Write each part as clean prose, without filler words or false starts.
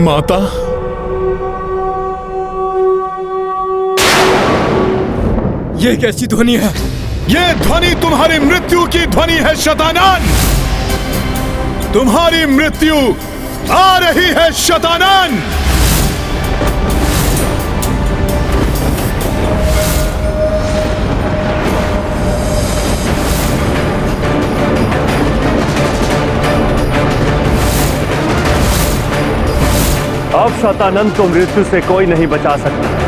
माता, ये कैसी ध्वनि है? ये ध्वनि तुम्हारी मृत्यु की ध्वनि है शतानन। तुम्हारी मृत्यु आ रही है शतानन। अब शतानंद को मृत्यु से कोई नहीं बचा सकता।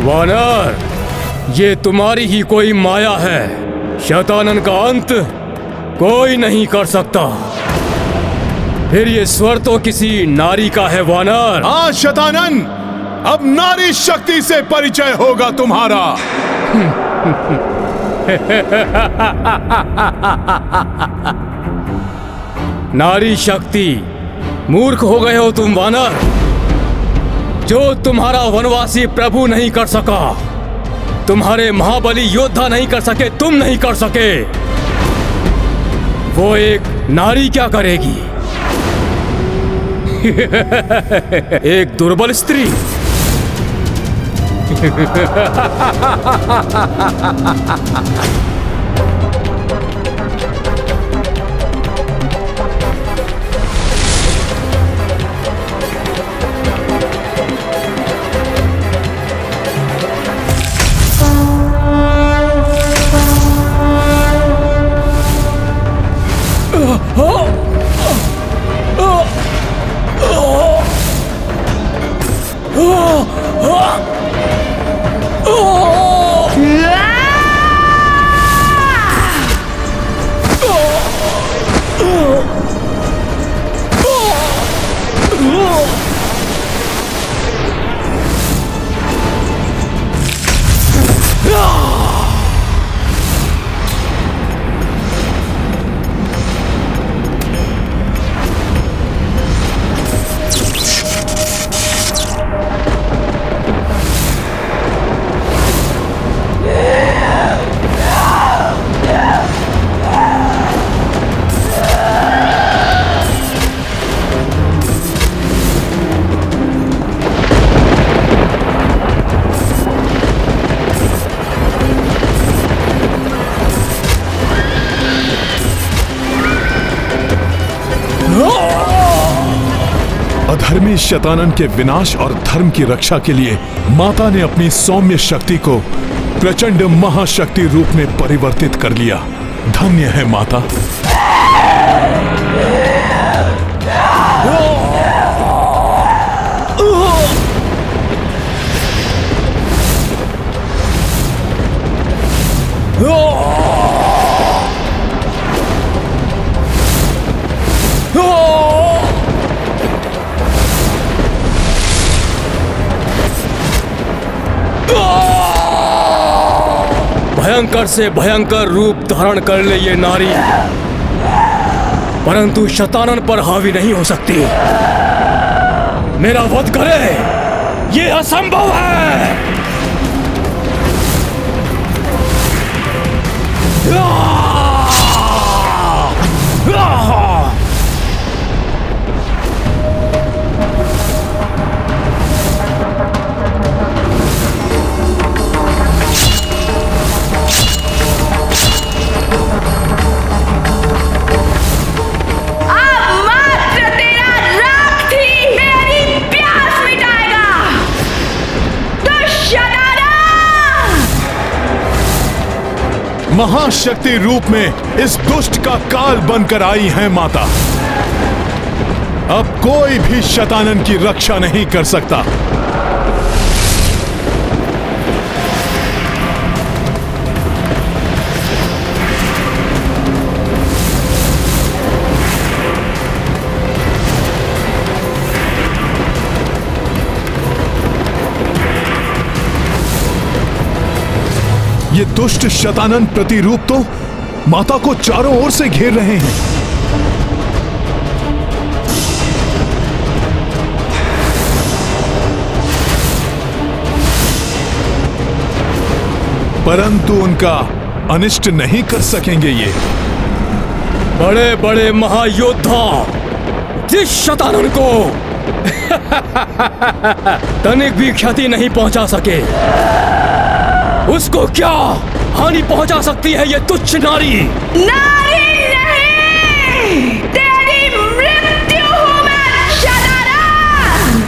वानर, ये तुम्हारी ही कोई माया है। शतानन का अंत कोई नहीं कर सकता। फिर ये स्वर तो किसी नारी का है वानर। हाँ शतानन, अब नारी शक्ति से परिचय होगा तुम्हारा। नारी शक्ति? मूर्ख हो गए हो तुम वानर। जो तुम्हारा वनवासी प्रभु नहीं कर सका, तुम्हारे महाबली योद्धा नहीं कर सके, तुम नहीं कर सके, वो एक नारी क्या करेगी? एक दुर्बल स्त्री। नारी शतानन के विनाश और धर्म की रक्षा के लिए माता ने अपनी सौम्य शक्ति को प्रचंड महाशक्ति रूप में परिवर्तित कर लिया। धन्य है माता। भयंकर से भयंकर रूप धारण कर ले ये नारी, परंतु शतानन पर हावी नहीं हो सकती। मेरा वध करे, ये असंभव है। महाशक्ति रूप में इस दुष्ट का काल बनकर आई है माता। अब कोई भी शतानन की रक्षा नहीं कर सकता। ये दुष्ट शतानन प्रतिरूप तो माता को चारों ओर से घेर रहे हैं। परंतु उनका अनिष्ट नहीं कर सकेंगे ये। बड़े बड़े महायोद्धा जिस शतानन को तनिक भी क्षति नहीं पहुंचा सके, उसको क्या हानि पहुंचा सकती है ये तुच्छ नारी? नारी नहीं, तेरी मृत्यु हूं मैं शतानन।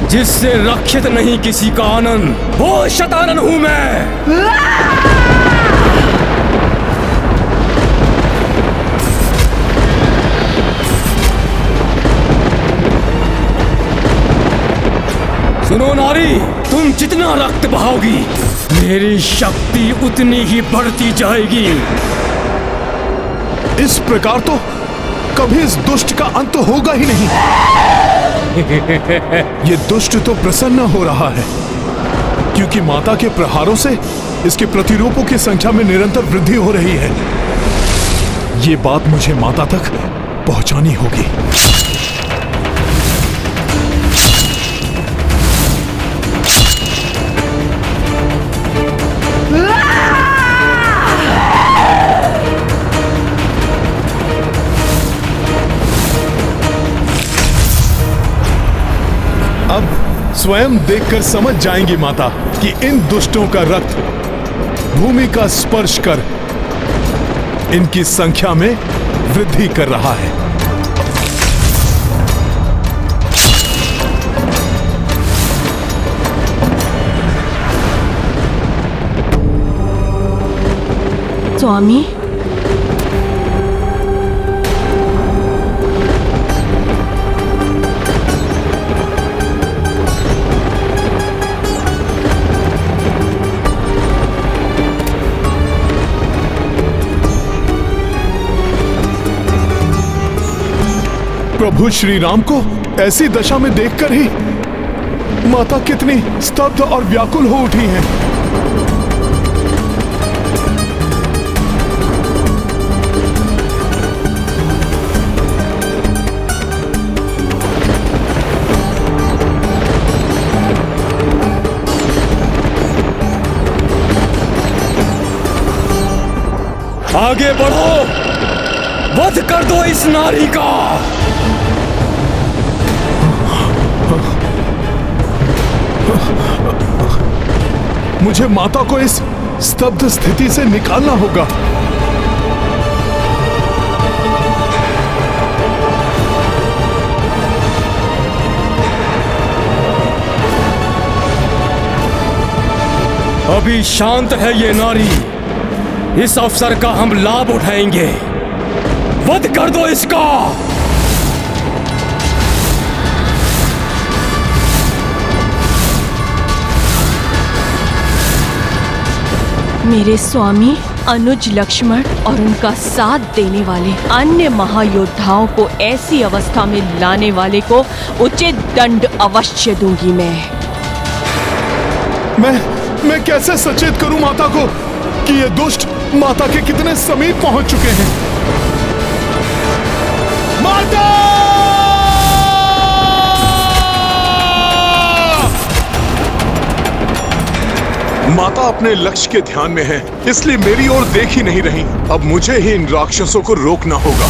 जिससे रक्षित नहीं किसी का आनंद, वो शतानन हूं मैं। सुनो नारी, तुम जितना रक्त बहाओगी, मेरी शक्ति उतनी ही बढ़ती जाएगी। इस प्रकार तो कभी इस दुष्ट का अंत होगा ही नहीं। ये दुष्ट तो प्रसन्न हो रहा है, क्योंकि माता के प्रहारों से इसके प्रतिरूपों की संख्या में निरंतर वृद्धि हो रही है। ये बात मुझे माता तक पहुंचानी होगी। स्वयं देखकर समझ जाएंगी माता कि इन दुष्टों का रक्त भूमि का स्पर्श कर इनकी संख्या में वृद्धि कर रहा है। स्वामी, प्रभु श्री राम को ऐसी दशा में देखकर ही माता कितनी स्तब्ध और व्याकुल हो उठी हैं। आगे बढ़ो, वध कर दो इस नारी का। मुझे माता को इस स्तब्ध स्थिति से निकालना होगा। अभी शांत है ये नारी, इस अवसर का हम लाभ उठाएंगे। वध कर दो इसका। मेरे स्वामी अनुज लक्ष्मण और उनका साथ देने वाले अन्य महायोद्धाओं को ऐसी अवस्था में लाने वाले को उचित दंड अवश्य दूंगी मैं कैसे सचेत करूं माता को कि ये दुष्ट माता के कितने समीप पहुंच चुके हैं। माता! माता अपने लक्ष्य के ध्यान में है, इसलिए मेरी ओर देख ही नहीं रही। अब मुझे ही इन राक्षसों को रोकना होगा।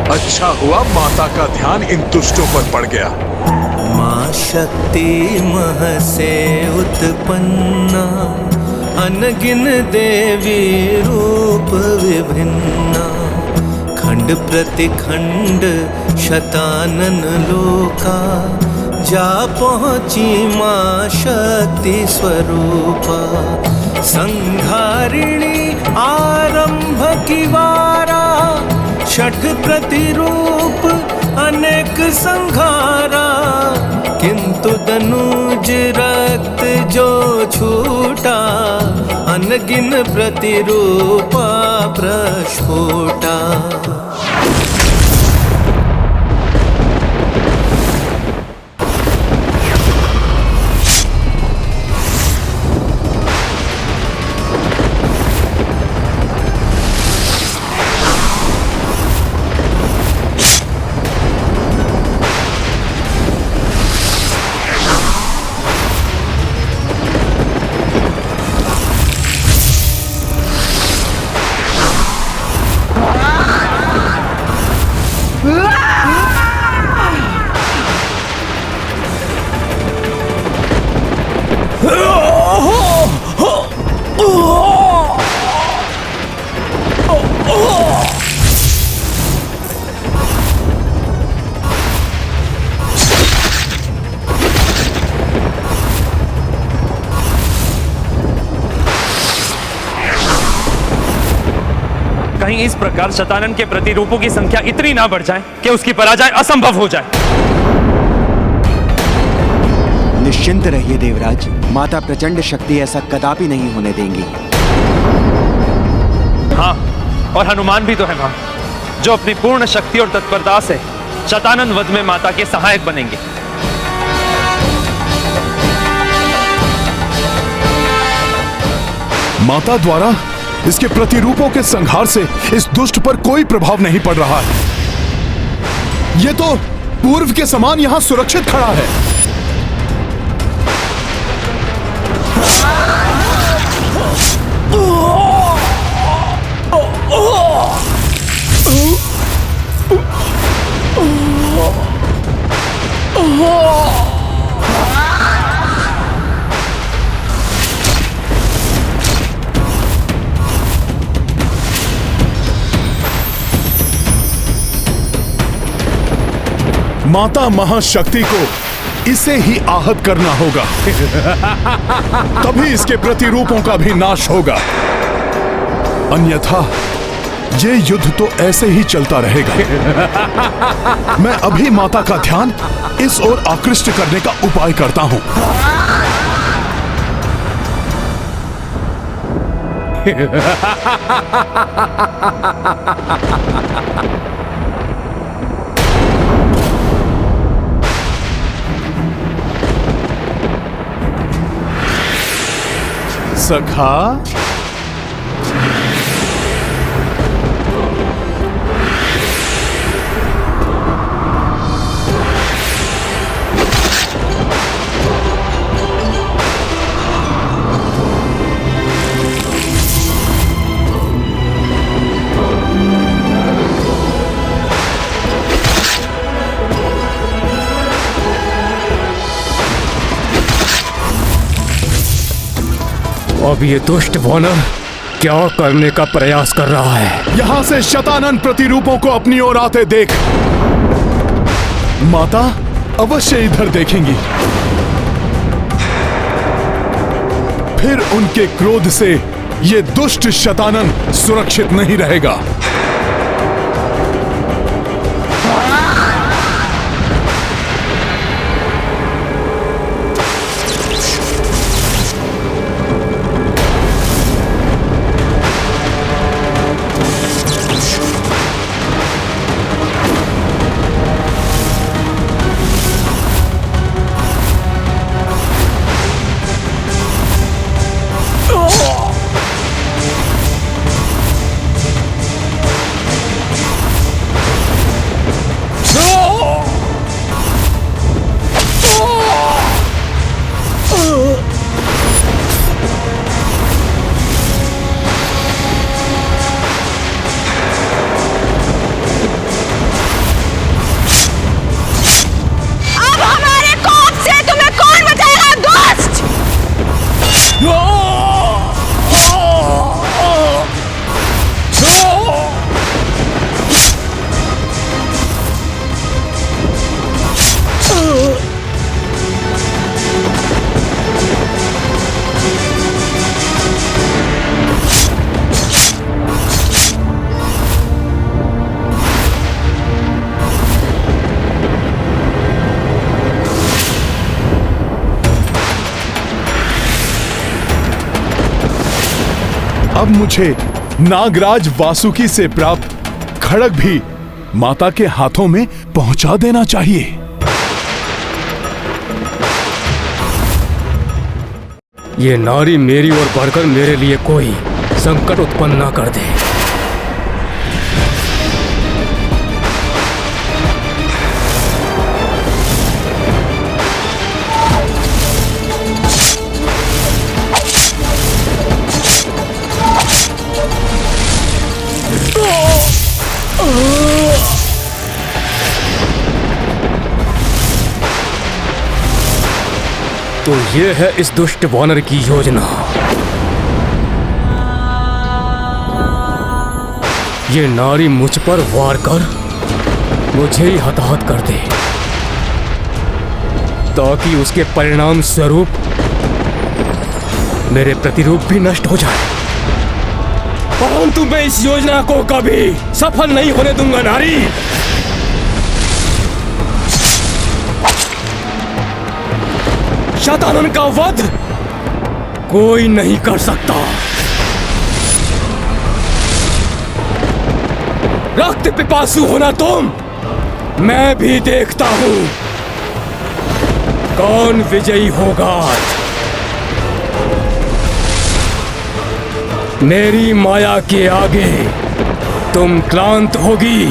अच्छा हुआ माता का ध्यान इन दुष्टों पर पड़ गया। मां शक्ति मह से उत्पन्ना, अनगिन देवी रूप विभिन्ना। खंड प्रतिखंड शतानन लोका, जा पहुंची मां शक्ति स्वरूपा। संहारिणी आरंभ की वारा, छठ प्रतिरूप अनेक संघारा। किंतु दनुज रक्त जो छूटा, अनगिन प्रतिरूपा प्रस्फुटा। कहीं इस प्रकार शतानन के प्रतिरूपों की संख्या इतनी ना बढ़ जाए कि उसकी पराजय असंभव हो जाए। निश्चिंत रहिए देवराज, माता प्रचंड शक्ति ऐसा कदापि नहीं होने देंगी। हाँ, और हनुमान भी तो है वहां, जो अपनी पूर्ण शक्ति और तत्परता से शतानन वध में माता के सहायक बनेंगे। माता द्वारा इसके प्रतिरूपों के संहार से इस दुष्ट पर कोई प्रभाव नहीं पड़ रहा है। यह तो पूर्व के समान यहां सुरक्षित खड़ा है। माता महाशक्ति को इसे ही आहत करना होगा। तभी इसके प्रतिरूपों का भी नाश होगा। अन्यथा ये युद्ध तो ऐसे ही चलता रहेगा। मैं अभी माता का ध्यान इस ओर आकृष्ट करने का उपाय करता हूं। सखा, अब ये दुष्ट वानर क्या करने का प्रयास कर रहा है? यहां से शतानन प्रतिरूपों को अपनी ओर आते देख। माता अवश्य इधर देखेंगी। फिर उनके क्रोध से ये दुष्ट शतानन सुरक्षित नहीं रहेगा। अब मुझे नागराज वासुकी से प्राप्त खड्ग भी माता के हाथों में पहुंचा देना चाहिए। ये नारी मेरी ओर बढ़कर मेरे लिए कोई संकट उत्पन्न ना कर दे। तो ये है इस दुष्ट वानर की योजना। ये नारी मुझ पर वार कर मुझे ही हताहत कर दे, ताकि उसके परिणाम स्वरूप मेरे प्रतिरूप भी नष्ट हो जाए। परंतु मैं इस योजना को कभी सफल नहीं होने दूंगा नारी। शतानन का वध कोई नहीं कर सकता। रक्त पिपासु होना तुम, मैं भी देखता हूं कौन विजयी होगा। मेरी माया के आगे तुम क्लांत होगी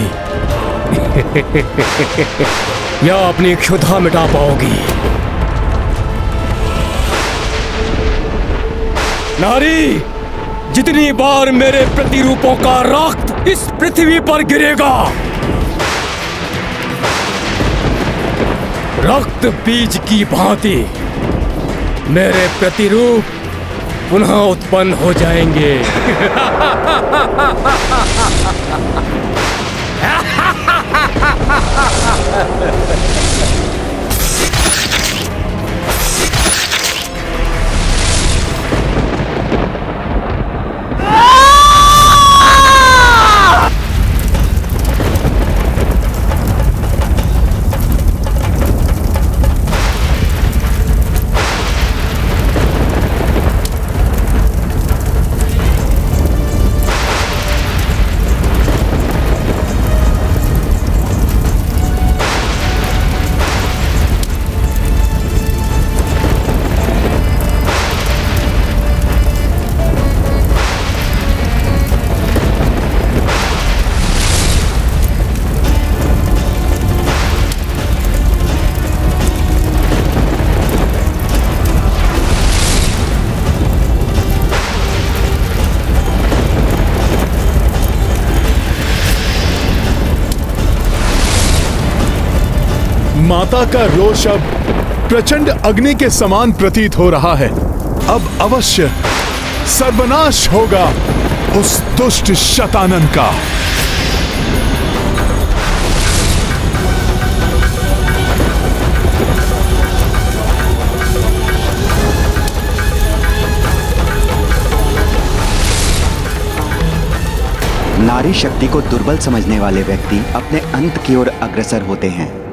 या अपनी क्षुधा मिटा पाओगी। नारी, जितनी बार मेरे प्रतिरूपों का रक्त इस पृथ्वी पर गिरेगा, रक्त बीज की भांति मेरे प्रतिरूप पुनः उत्पन्न हो जाएंगे। माता का रोष अब प्रचंड अग्नि के समान प्रतीत हो रहा है। अब अवश्य सर्वनाश होगा उस दुष्ट शतानन का। नारी शक्ति को दुर्बल समझने वाले व्यक्ति अपने अंत की ओर अग्रसर होते हैं।